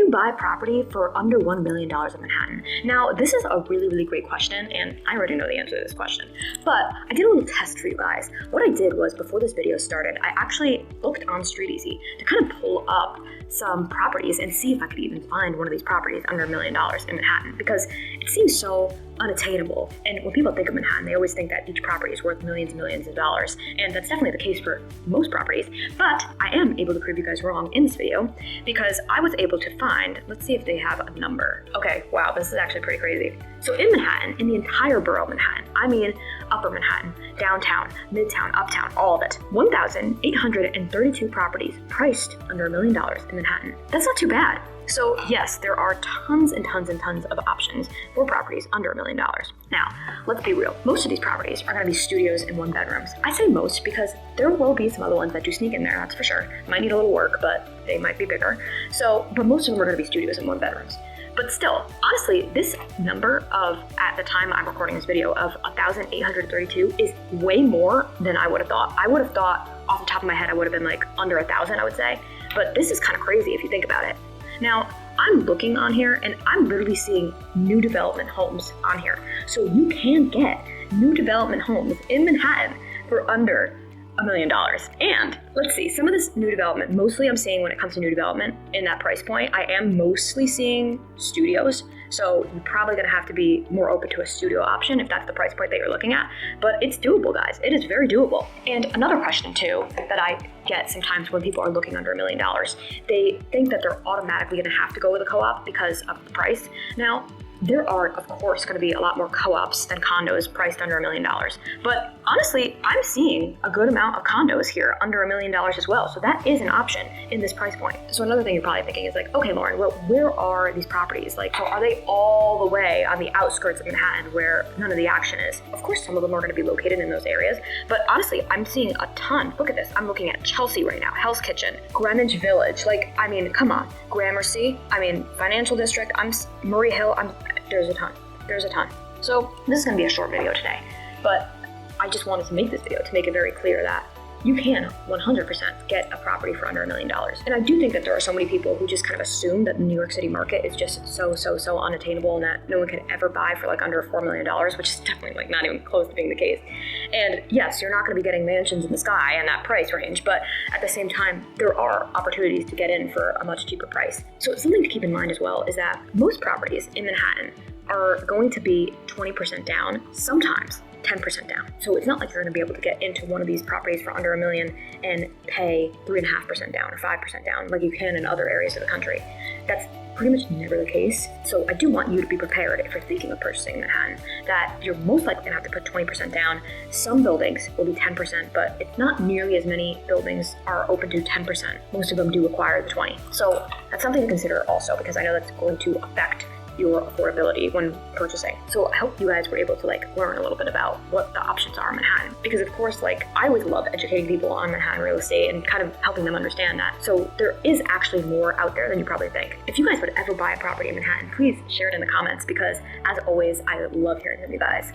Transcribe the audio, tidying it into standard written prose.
you buy property for under $1 million in Manhattan? Now, this is a really, really great question, and I already know the answer to this question, but I did a little test for you guys. What I did was, before this video started, I actually looked on StreetEasy to kind of pull up some properties and see if I could even find one of these properties under $1 million in Manhattan, because it seems so unattainable. And when people think of Manhattan, they always think that each property is worth millions and millions of dollars, and that's definitely the case for most properties. But I am able to prove you guys wrong in this video, because I was able to find, let's see if they have a number. Okay, wow, this is actually pretty crazy. So in Manhattan, in the entire borough of Manhattan, I mean Upper Manhattan, downtown, midtown, uptown, all of it, 1,832 properties priced under $1 million in Manhattan. That's not too bad. So yes, there are tons and tons and tons of options for properties under $1 million. Now, let's be real. Most of these properties are going to be studios and one bedrooms. I say most because there will be some other ones that do sneak in there, that's for sure. Might need a little work, but they might be bigger. But most of them are going to be studios and one bedrooms. But still, honestly, this number of, at the time I'm recording this video, of 1,832 is way more than I would have thought. I would have thought, off the top of my head, I would have been like under 1,000, I would say. But this is kind of crazy if you think about it. Now, I'm looking on here and I'm literally seeing new development homes on here. So you can get new development homes in Manhattan for under $1 million. And let's see, some of this new development, mostly I'm seeing when it comes to new development in that price point, I am mostly seeing studios. So you're probably gonna have to be more open to a studio option if that's the price point that you're looking at. But it's doable, guys. It is very doable. And another question too that I get sometimes when people are looking under $1 million, they think that they're automatically gonna have to go with a co-op because of the price. Now, there are, of course, going to be a lot more co-ops than condos priced under $1 million. But honestly, I'm seeing a good amount of condos here under $1 million as well. So that is an option in this price point. So another thing you're probably thinking is like, okay, Lauren, well, where are these properties? Like, so are they all the way on the outskirts of Manhattan where none of the action is? Of course, some of them are going to be located in those areas. But honestly, I'm seeing a ton. Look at this. I'm looking at Chelsea right now, Hell's Kitchen, Greenwich Village. Like, I mean, come on. Gramercy, Financial District, Murray Hill, there's a ton. So this is gonna be a short video today, but I just wanted to make this video to make it very clear that you can 100% get a property for under $1 million. And I do think that there are so many people who just kind of assume that the New York City market is just so unattainable and that no one can ever buy for like under $4 million, which is definitely like not even close to being the case. And yes, you're not gonna be getting mansions in the sky in that price range, but at the same time, there are opportunities to get in for a much cheaper price. So something to keep in mind as well is that most properties in Manhattan are going to be 20% down, sometimes 10% down. So it's not like you're gonna be able to get into one of these properties for under $1 million and pay 3.5% down or 5% down like you can in other areas of the country. That's pretty much never the case. So I do want you to be prepared if you're thinking of purchasing in Manhattan that you're most likely gonna have to put 20% down. Some buildings will be 10%, but it's not nearly as many buildings are open to 10%. Most of them do require the 20. So that's something to consider also, because I know that's going to affect your affordability when purchasing. So I hope you guys were able to learn a little bit about what the options are in Manhattan. Because of course, I always love educating people on Manhattan real estate and kind of helping them understand that. So there is actually more out there than you probably think. If you guys would ever buy a property in Manhattan, please share it in the comments, because as always, I love hearing from you guys.